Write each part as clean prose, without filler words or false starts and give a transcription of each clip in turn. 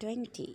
20,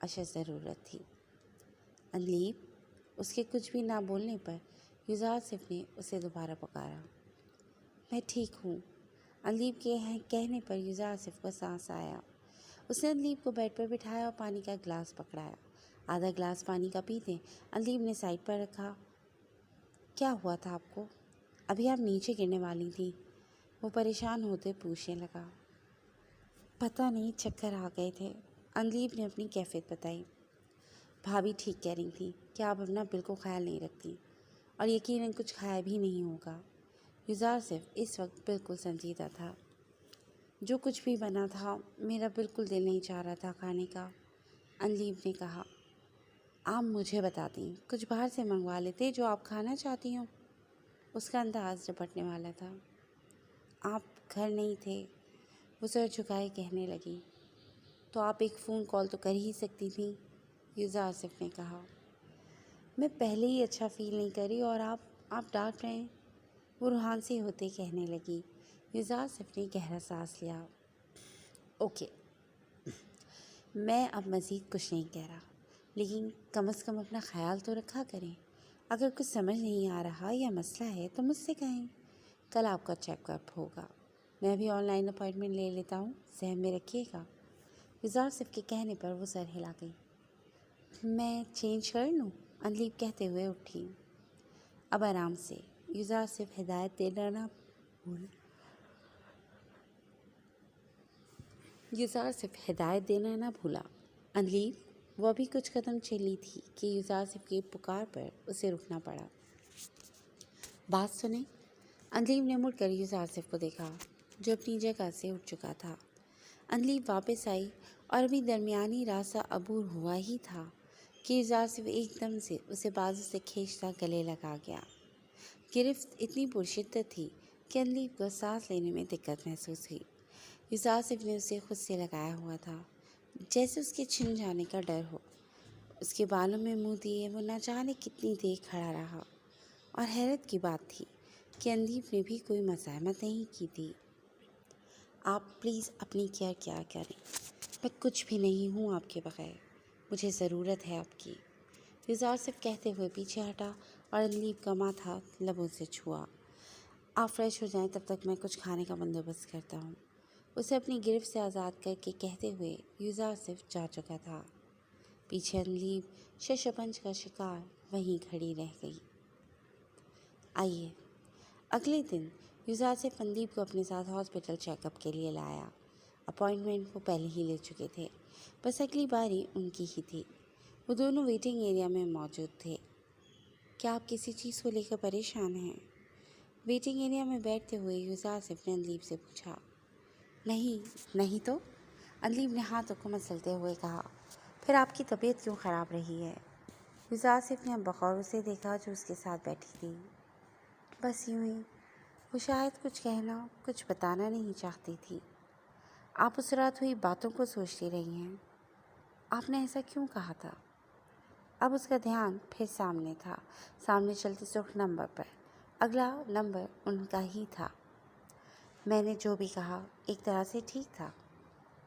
اشد ضرورت تھی۔ انلیب، اس کے کچھ بھی نہ بولنے پر یوزارسف نے اسے دوبارہ پکارا۔ میں ٹھیک ہوں۔ انلیب کے کہنے پر یوزارسف کو سانس آیا۔ اس نے انلیب کو بیڈ پر بٹھایا اور پانی کا گلاس پکڑایا۔ آدھا گلاس پانی کا پیتے انلیب نے سائڈ پر رکھا۔ کیا ہوا تھا آپ کو؟ ابھی آپ نیچے گرنے والی تھی، وہ پریشان ہوتے پوچھنے لگا۔ پتہ نہیں، چکر آ گئے تھے، انلیب نے اپنی کیفیت بتائی۔ بھابھی ٹھیک کہہ رہی تھی کہ آپ اپنا بالکل خیال نہیں رکھتی اور یقیناً کچھ کھایا بھی نہیں ہوگا۔ یوزارسف اس وقت بالکل سنجیدہ تھا۔ جو کچھ بھی بنا تھا میرا بالکل دل نہیں چاہ رہا تھا کھانے کا، انلیب نے کہا۔ آپ مجھے بتاتی، کچھ باہر سے منگوا لیتے جو آپ کھانا چاہتی ہوں۔ اس کا انداز رپٹنے والا تھا۔ آپ گھر نہیں تھے، وہ سر جھکائے کہنے لگی۔ تو آپ ایک فون کال تو کر ہی سکتی تھیں، یوزارسف نے کہا۔ میں پہلے ہی اچھا فیل نہیں کری اور آپ ڈانٹ رہے ہیں، وہ روحانسی ہوتے کہنے لگی۔ یوزارسف نے گہرا سانس لیا۔ اوکے، میں اب مزید کچھ نہیں کہہ رہا، لیکن کم از کم اپنا خیال تو رکھا کریں۔ اگر کچھ سمجھ نہیں آ رہا یا مسئلہ ہے تو مجھ سے کہیں۔ کل آپ کا چیک اپ ہوگا، میں بھی آن لائن اپائنٹمنٹ لے لیتا ہوں، ذہن میں رکھیے گا۔ یوزارسف کے کہنے پر وہ سر ہلا گئی۔ میں چینج کر لوں؟ انلیب کہتے ہوئے اٹھی۔ اب آرام سے، یوزارسف ہدایت دینا نہ بھولا۔ انلیب، وہ ابھی کچھ قدم چلی تھی کہ یوزارسف کی پکار پر اسے رکنا پڑا۔ بات سنیں۔ انلیب نے مڑ کر یوزارسف کو دیکھا جو اپنی جگہ سے اٹھ چکا تھا۔ انلیب واپس آئی اور ابھی درمیانی راستہ عبور ہوا ہی تھا کہ یوزارسف ایک دم سے اسے بازو سے کھینچتا گلے لگا گیا۔ گرفت اتنی پرشدت تھی کہ انلیب کو سانس لینے میں دقت محسوس ہوئی۔ یوزارسف نے اسے خود سے لگایا ہوا تھا، جیسے اس کے چھن جانے کا ڈر ہو۔ اس کے بالوں میں منہ دیے وہ نہ جانے کتنی دیر کھڑا رہا، اور حیرت کی بات تھی کہ انلیب نے بھی کوئی مزاحمت نہیں کی تھی۔ آپ پلیز اپنی کیئر کیا کریں، میں کچھ بھی نہیں ہوں آپ کے بغیر، مجھے ضرورت ہے آپ کی، یوزارسف کہتے ہوئے پیچھے ہٹا اور انلیب کا ماتھا لبوں سے چھوا۔ آپ فریش ہو جائیں، تب تک میں کچھ کھانے کا بندوبست کرتا ہوں، اسے اپنی گرفت سے آزاد کر کے کہتے ہوئے یوزارسف جا چکا تھا۔ پیچھے انلیب ششپنج کا شکار وہیں کھڑی رہ گئی۔ آئیے۔ اگلے دن یوزارسف انلیب کو اپنے ساتھ ہاسپٹل چیک اپ کے لیے لایا۔ اپائنٹمنٹ وہ پہلے ہی لے چکے تھے، بس اگلی باری ان کی ہی تھی۔ وہ دونوں ویٹنگ ایریا میں موجود تھے۔ کیا آپ کسی چیز کو لے کر پریشان ہیں؟ ویٹنگ ایریا میں بیٹھتے ہوئے یوزارسف نے انلیب سے پوچھا۔ نہیں تو، انلیب نے ہاتھوں کو مسلتے ہوئے کہا۔ پھر آپ کی طبیعت کیوں خراب رہی ہے؟ یوزارسف نے اب بغور اسے دیکھا جو اس کے ساتھ بیٹھی تھی۔ بس یوں ہی، وہ شاید کچھ کہنا، کچھ بتانا نہیں چاہتی تھی۔ آپ اس رات ہوئی باتوں کو سوچتی رہی ہیں۔ آپ نے ایسا کیوں کہا تھا؟ اب اس کا دھیان پھر سامنے تھا، سامنے چلتے سرخ نمبر پر۔ اگلا نمبر ان کا ہی تھا۔ میں نے جو بھی کہا ایک طرح سے ٹھیک تھا۔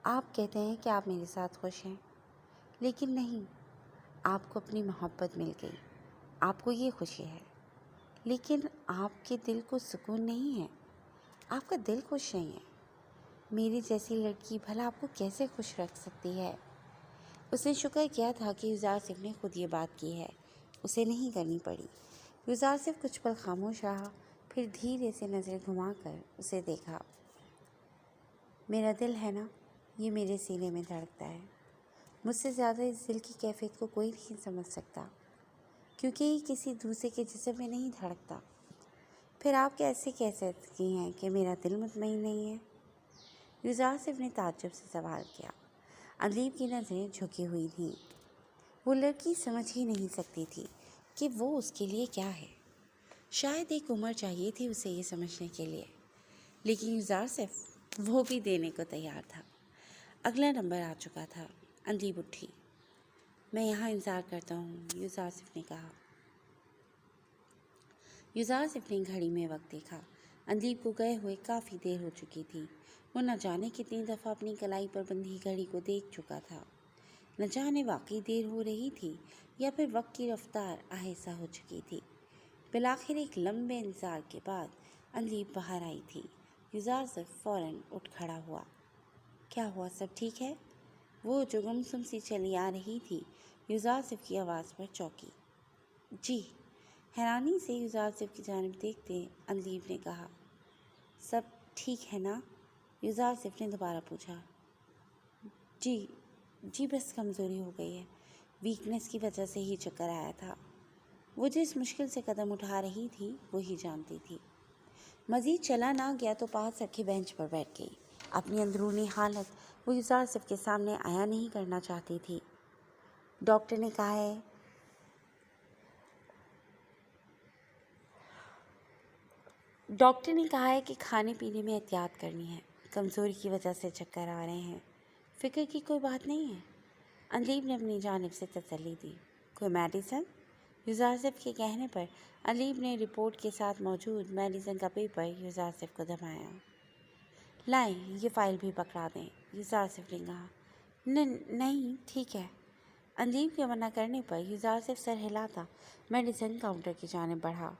آپ کہتے ہیں کہ آپ میرے ساتھ خوش ہیں، لیکن نہیں، آپ کو اپنی محبت مل گئی، آپ کو یہ خوشی ہے، لیکن آپ کے دل کو سکون نہیں ہے، آپ کا دل خوش نہیں ہے۔ میری جیسی لڑکی بھلا آپ کو کیسے خوش رکھ سکتی ہے؟ اس نے شکر کیا تھا کہ یوزارسف نے خود یہ بات کی ہے، اسے نہیں کرنی پڑی۔ یوزارسف کچھ پل خاموش رہا، پھر دھیرے سے نظر گھما کر اسے دیکھا۔ میرا دل ہے نا، یہ میرے سینے میں دھڑکتا ہے، مجھ سے زیادہ اس دل کی کیفیت کو کوئی نہیں سمجھ سکتا، کیونکہ یہ کسی دوسرے کے جسم میں نہیں دھڑکتا۔ پھر آپ کیسے کہہ سکتی ہیں کہ میرا دل مطمئن نہیں ہے؟ یوزارسف نے تعجب سے سوال کیا۔ انلیب کی نظریں جھکی ہوئی تھیں۔ وہ لڑکی سمجھ ہی نہیں سکتی تھی کہ وہ اس کے لیے کیا ہے۔ شاید ایک عمر چاہیے تھی اسے یہ سمجھنے کے لیے، لیکن یوزارسف وہ بھی دینے کو تیار تھا۔ اگلا نمبر آ چکا تھا۔ انلیب اٹھی۔ میں یہاں انتظار کرتا ہوں، یوزارسف نے کہا۔ یوزارسف نے گھڑی میں وقت دیکھا۔ انلیب کو گئے ہوئے کافی دیر ہو چکی تھی۔ وہ نہ جانے کتنی دفعہ اپنی کلائی پر بندھی گھڑی کو دیکھ چکا تھا۔ نہ جانے واقعی دیر ہو رہی تھی یا پھر وقت کی رفتار آہستہ ہو چکی تھی۔ بالآخر ایک لمبے انتظار کے بعد اندلیب باہر آئی تھی۔ یوزارسف فوراً اٹھ کھڑا ہوا۔ کیا ہوا، سب ٹھیک ہے؟ وہ جو گمسم سی چلی آ رہی تھی یوزارسف کی آواز پر چونکی۔ جی، حیرانی سے یوزارسف کی جانب دیکھتے اندلیب نے کہا۔ سب ٹھیک ہے نا؟ یوزارسف نے دوبارہ پوچھا۔ جی بس کمزوری ہو گئی ہے، ویکنس کی وجہ سے ہی چکر آیا تھا۔ وہ جس مشکل سے قدم اٹھا رہی تھی وہی جانتی تھی۔ مزید چلا نہ گیا تو پاس رکھے بینچ پر بیٹھ گئی۔ اپنی اندرونی حالت وہ یوزارسف کے سامنے عیاں نہیں کرنا چاہتی تھی۔ ڈاکٹر نے کہا ہے کہ کھانے پینے میں احتیاط کرنی ہے، کمزوری کی وجہ سے چکر آ رہے ہیں۔ فکر کی کوئی بات نہیں ہے، اندلیب نے اپنی جانب سے تسلی دی۔ کوئی میڈیسن؟ یوزارسف کے کہنے پر اندلیب نے رپورٹ کے ساتھ موجود میڈیسن کا پیپر یوزارسف کو دھمایا۔ لائیں، یہ فائل بھی پکڑا دیں، یوزارسف نے کہا۔ نہیں ٹھیک ہے۔ اندلیب کے منع کرنے پر یوزارسف سر ہلاتا میڈیسن کاؤنٹر کی جانب بڑھا۔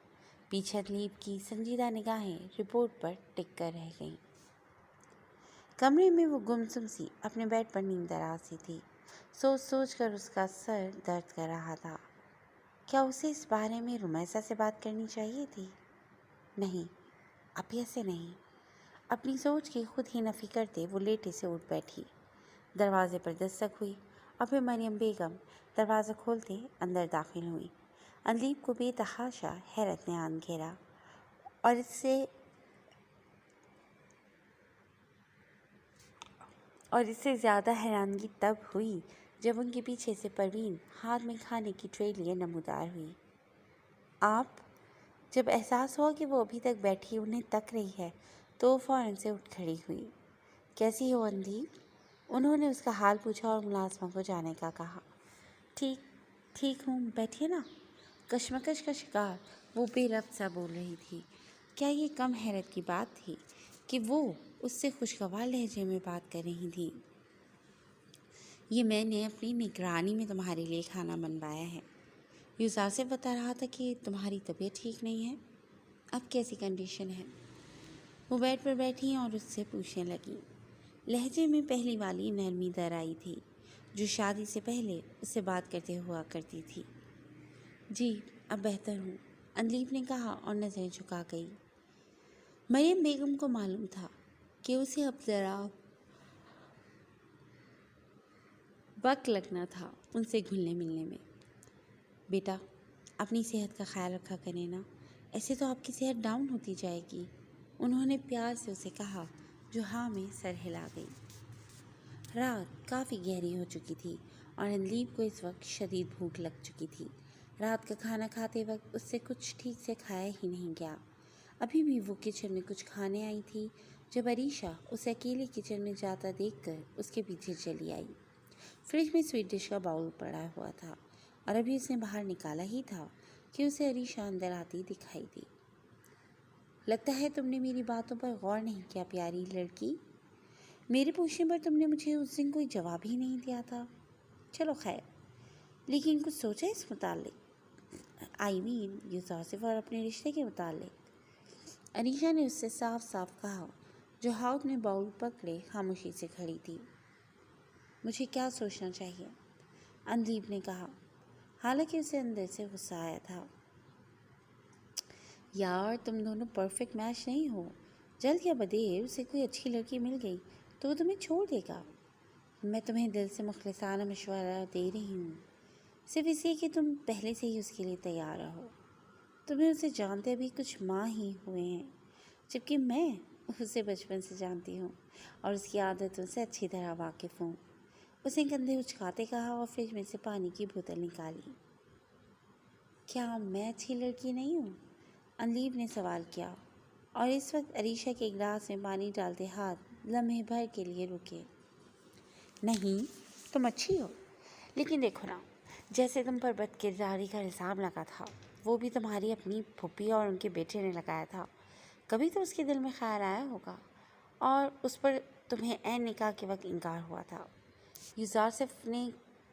پیچھے اندلیب کی سنجیدہ نگاہیں رپورٹ پر ٹک کر رہ گئیں۔ کمرے میں وہ گمسم سی اپنے بیڈ پر نیند دراز سی تھی۔ سوچ کر اس کا سر درد کر رہا تھا۔ کیا اسے اس بارے میں رمیسا سے بات کرنی چاہیے تھی؟ نہیں، اب ایسے نہیں۔ اپنی سوچ کی خود ہی نفی کرتے وہ لیٹے سے اٹھ بیٹھی۔ دروازے پر دستک ہوئی اور پھر مریم بیگم دروازہ کھولتے اندر داخل ہوئی۔ اندلیب کو بے تحاشا حیرت نے آن گھیرا اور اس سے زیادہ حیرانگی تب ہوئی جب ان کے پیچھے سے پروین ہاتھ میں کھانے کی ٹرے لیے نمودار ہوئی۔ آپ؟ جب احساس ہوا کہ وہ ابھی تک بیٹھی انہیں تک رہی ہے تو وہ فوراً سے اٹھ کھڑی ہوئی۔ کیسی ہو اندلیب؟ انہوں نے اس کا حال پوچھا اور ملازمہ کو جانے کا کہا۔ ٹھیک ہوں، بیٹھیے نا۔ کشمکش کا شکار وہ بے ربط سا بول رہی تھی۔ کیا یہ کم حیرت کی بات تھی کہ وہ اس سے خوشگوار لہجے میں بات کر رہی تھی؟ یہ میں نے اپنی نگرانی میں تمہارے لیے کھانا بنوایا ہے۔ یوزارسف بتا رہا تھا کہ تمہاری طبیعت ٹھیک نہیں ہے۔ اب کیسی کنڈیشن ہے؟ وہ بیڈ پر بیٹھی اور اس سے پوچھنے لگی۔ لہجے میں پہلی والی نرمی در آئی تھی جو شادی سے پہلے اس سے بات کرتے ہوا کرتی تھی۔ جی اب بہتر ہوں، اندلیب نے کہا اور نظریں جھکا گئی۔ مریم بیگم کو معلوم تھا کہ اسے اب ذرا وقت لگنا تھا ان سے گھلنے ملنے میں۔ بیٹا اپنی صحت کا خیال رکھا کریں نا، ایسے تو آپ کی صحت ڈاؤن ہوتی جائے گی، انہوں نے پیار سے اسے کہا جو ہاں میں سر ہلا گئی۔ رات کافی گہری ہو چکی تھی اور اندلیب کو اس وقت شدید بھوک لگ چکی تھی۔ رات کا کھانا کھاتے وقت اس سے کچھ ٹھیک سے کھایا ہی نہیں گیا۔ ابھی بھی وہ کچن میں کچھ کھانے آئی تھی جب عریشہ اسے اکیلے کچن میں جاتا دیکھ کر اس کے پیچھے چلی آئی۔ فریج میں سویٹ ڈش کا باؤل پڑا ہوا تھا اور ابھی اس نے باہر نکالا ہی تھا کہ اسے عریشہ اندر آتی دکھائی دی۔ لگتا ہے تم نے میری باتوں پر غور نہیں کیا پیاری لڑکی، میرے پوچھنے پر تم نے مجھے اس دن کوئی جواب ہی نہیں دیا تھا۔ چلو خیر، لیکن کچھ سوچا اس متعلق؟ یوزارسف اور اپنے رشتے کے متعلق؟ عریشہ نے اس سے صاف صاف کہا جو ہاتھ میں باؤل پکڑے خاموشی سے کھڑی تھی۔ مجھے کیا سوچنا چاہیے؟ اندلیب نے کہا، حالانکہ اسے اندر سے غصہ آیا تھا۔ یار تم دونوں پرفیکٹ میچ نہیں ہو، جلد یا بدیر اسے کوئی اچھی لڑکی مل گئی تو وہ تمہیں چھوڑ دے گا۔ میں تمہیں دل سے مخلصانہ مشورہ دے رہی ہوں، صرف اس لیے کہ تم پہلے سے ہی اس کے لیے تیار رہو۔ تمہیں اسے جانتے ابھی کچھ ماہ ہی ہوئے ہیں، جبکہ میں اسے بچپن سے جانتی ہوں اور اس کی عادتوں سے اچھی طرح واقف ہوں۔ اس نے کندھے اچکاتے کہا اور فریج میں سے پانی کی بوتل نکالی۔ کیا میں اچھی لڑکی نہیں ہوں؟ اندلیب نے سوال کیا اور اس وقت عریشہ کے گلاس میں پانی ڈالتے ہاتھ لمحے بھر کے لیے رکے۔ نہیں، تم اچھی ہو، لیکن دیکھو نا، جیسے تم پر بد کرداری کا الزام لگا تھا وہ بھی تمہاری اپنی پھوپھی اور ان کے بیٹے نے لگایا تھا، کبھی تو اس کے دل میں خیال آیا ہوگا اور اس پر تمہیں عین نکاح کے وقت انکار ہوا تھا۔ یوزارسف نے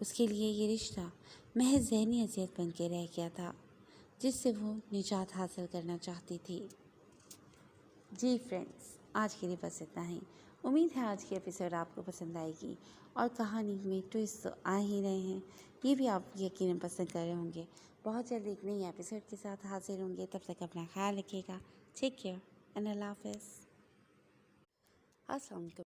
اس کے لیے یہ رشتہ محض ذہنی اذیت بن کے رہ گیا تھا جس سے وہ نجات حاصل کرنا چاہتی تھی۔ جی فرینڈس، آج کے لیے بس اتنا ہی۔ امید ہے آج کی ایپیسوڈ آپ کو پسند آئے گی اور کہانی میں ٹوئسٹ تو آ ہی رہے ہیں، یہ بھی آپ یقیناً پسند کر رہے ہوں گے۔ بہت جلد ایک نئی ایپیسوڈ کے ساتھ حاضر ہوں گے، تب تک اپنا خیال رکھیے گا۔ ٹیک کیئر اینڈ اللہ حافظ۔ السلام علیکم۔